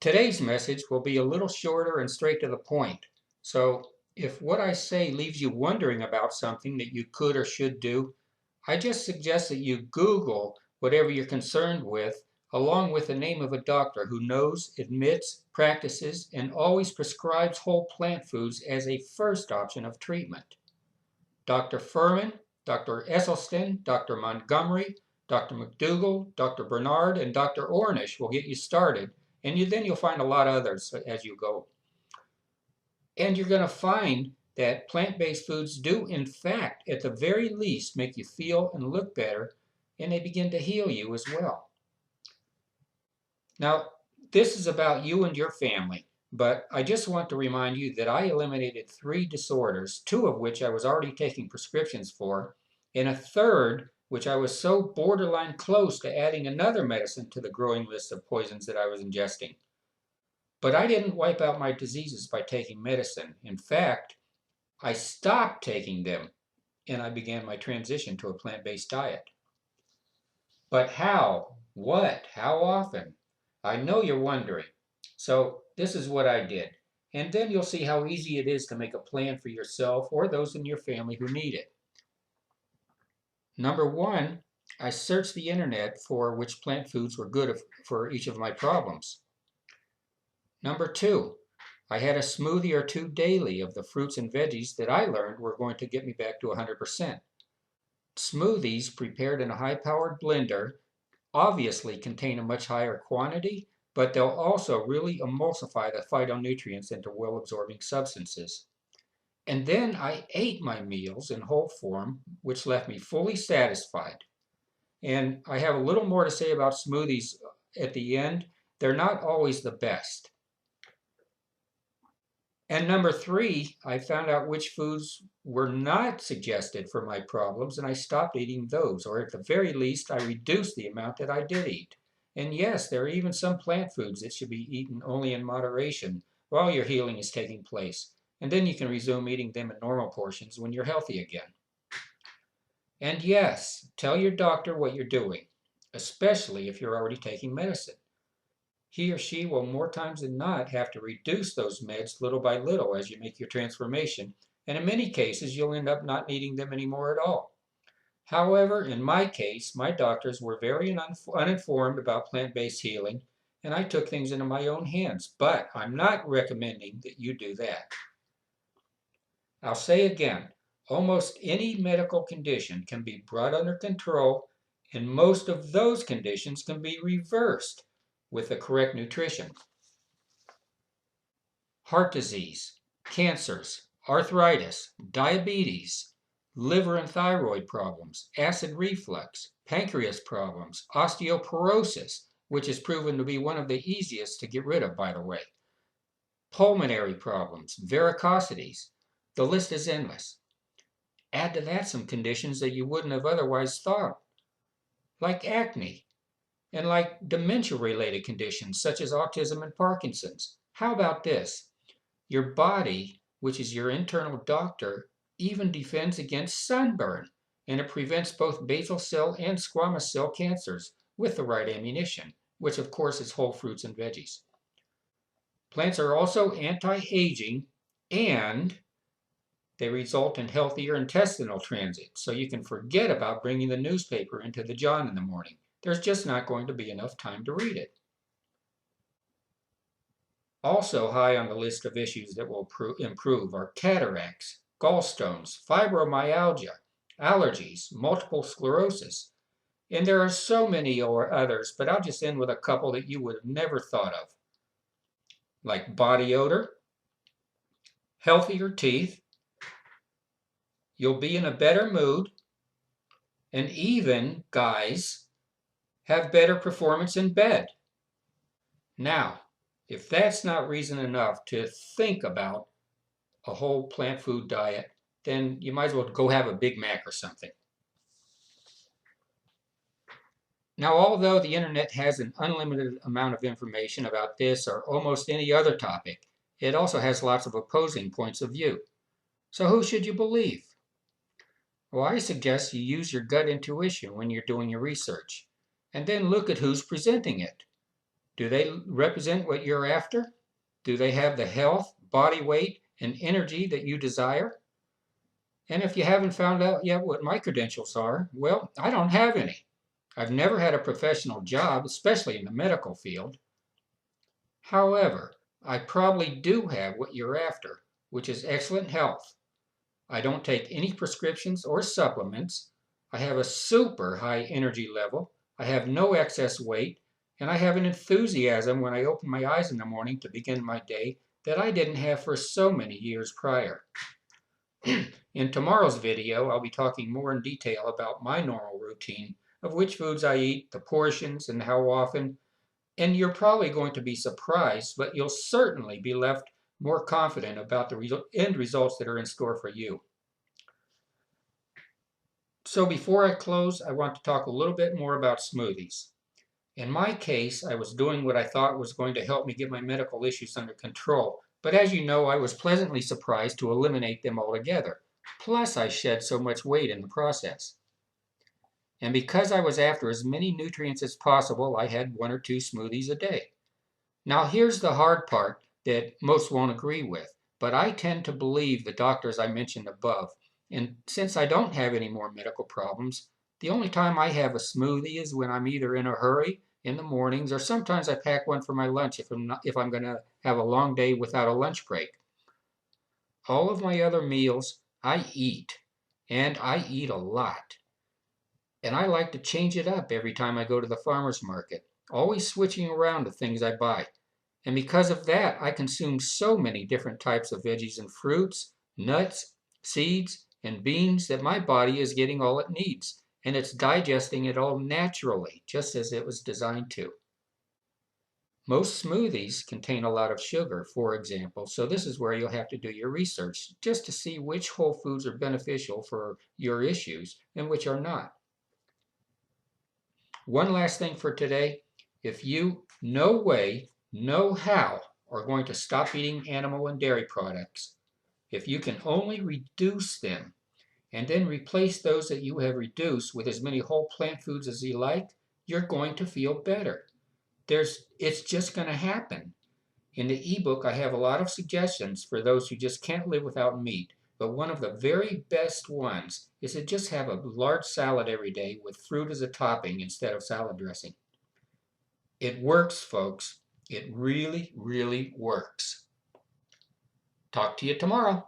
Today's message will be a little shorter and straight to the point. So if what I say leaves you wondering about something that you could or should do, I just suggest that you Google whatever you're concerned with, along with the name of a doctor who knows, admits, practices, and always prescribes whole plant foods as a first option of treatment. Dr. Furman, Dr. Esselstyn, Dr. Montgomery, Dr. McDougall, Dr. Bernard, and Dr. Ornish will get you started, and then you'll find a lot of others as you go. And you're going to find that plant-based foods do, in fact, at the very least, make you feel and look better, and they begin to heal you as well. Now, this is about you and your family, but I just want to remind you that I eliminated 3 disorders, 2 of which I was already taking prescriptions for, and a third which I was so borderline close to adding another medicine to the growing list of poisons that I was ingesting. But I didn't wipe out my diseases by taking medicine. In fact, I stopped taking them and I began my transition to a plant-based diet. But how? What? How often? I know you're wondering. So this is what I did. And then you'll see how easy it is to make a plan for yourself or those in your family who need it. Number 1, I searched the internet for which plant foods were good for each of my problems. Number 2, I had a smoothie or 2 daily of the fruits and veggies that I learned were going to get me back to 100%. Smoothies prepared in a high-powered blender obviously contain a much higher quantity, but they'll also really emulsify the phytonutrients into well-absorbing substances. And then I ate my meals in whole form, which left me fully satisfied. And I have a little more to say about smoothies at the end. They're not always the best. And number 3, I found out which foods were not suggested for my problems, and I stopped eating those, or at the very least, I reduced the amount that I did eat. And yes, there are even some plant foods that should be eaten only in moderation while your healing is taking place. And then you can resume eating them in normal portions when you're healthy again. And yes, tell your doctor what you're doing, especially if you're already taking medicine. He or she will more times than not have to reduce those meds little by little as you make your transformation, and in many cases you'll end up not needing them anymore at all. However, in my case, my doctors were very uninformed about plant-based healing, and I took things into my own hands, but I'm not recommending that you do that. I'll say again, almost any medical condition can be brought under control, and most of those conditions can be reversed with the correct nutrition. Heart disease, cancers, arthritis, diabetes, liver and thyroid problems, acid reflux, pancreas problems, osteoporosis, which is proven to be one of the easiest to get rid of, by the way, pulmonary problems, varicosities. The list is endless. Add to that some conditions that you wouldn't have otherwise thought, like acne, and like dementia-related conditions such as autism and Parkinson's. How about this? Your body, which is your internal doctor, even defends against sunburn, and it prevents both basal cell and squamous cell cancers with the right ammunition, which of course is whole fruits and veggies. Plants are also anti-aging, and they result in healthier intestinal transit, so you can forget about bringing the newspaper into the John in the morning. There's just not going to be enough time to read it. Also high on the list of issues that will improve are cataracts, gallstones, fibromyalgia, allergies, multiple sclerosis, and there are so many others, but I'll just end with a couple that you would have never thought of, like body odor, healthier teeth, you'll be in a better mood, and even, guys, have better performance in bed. Now, if that's not reason enough to think about a whole plant food diet, then you might as well go have a Big Mac or something. Now, although the internet has an unlimited amount of information about this or almost any other topic, it also has lots of opposing points of view. So who should you believe? Well, I suggest you use your gut intuition when you're doing your research, and then look at who's presenting it. Do they represent what you're after? Do they have the health, body weight, and energy that you desire? And if you haven't found out yet what my credentials are, well, I don't have any. I've never had a professional job, especially in the medical field. However, I probably do have what you're after, which is excellent health. I don't take any prescriptions or supplements. I have a super high energy level. I have no excess weight. And I have an enthusiasm when I open my eyes in the morning to begin my day that I didn't have for so many years prior. In tomorrow's video, I'll be talking more in detail about my normal routine of which foods I eat, the portions, and how often. And you're probably going to be surprised, but you'll certainly be left more confident about the end results that are in store for you. So before I close, I want to talk a little bit more about smoothies. In my case, I was doing what I thought was going to help me get my medical issues under control, but as you know, I was pleasantly surprised to eliminate them altogether. Plus, I shed so much weight in the process. And because I was after as many nutrients as possible, I had 1 or 2 smoothies a day. Now, here's the hard part that most won't agree with, but I tend to believe the doctors I mentioned above. And since I don't have any more medical problems, the only time I have a smoothie is when I'm either in a hurry in the mornings, or sometimes I pack one for my lunch if I'm going to have a long day without a lunch break. All of my other meals I eat, and I eat a lot. And I like to change it up every time I go to the farmer's market, always switching around the things I buy. And because of that, I consume so many different types of veggies and fruits, nuts, seeds, and beans that my body is getting all it needs. And it's digesting it all naturally, just as it was designed to. Most smoothies contain a lot of sugar, for example, so this is where you'll have to do your research just to see which whole foods are beneficial for your issues and which are not. One last thing for today. If you no way, no how are going to stop eating animal and dairy products, if you can only reduce them and then replace those that you have reduced with as many whole plant foods as you like, you're going to feel better. It's just going to happen. In the ebook, I have a lot of suggestions for those who just can't live without meat. But one of the very best ones is to just have a large salad every day with fruit as a topping instead of salad dressing. It works, folks. It really, really works. Talk to you tomorrow.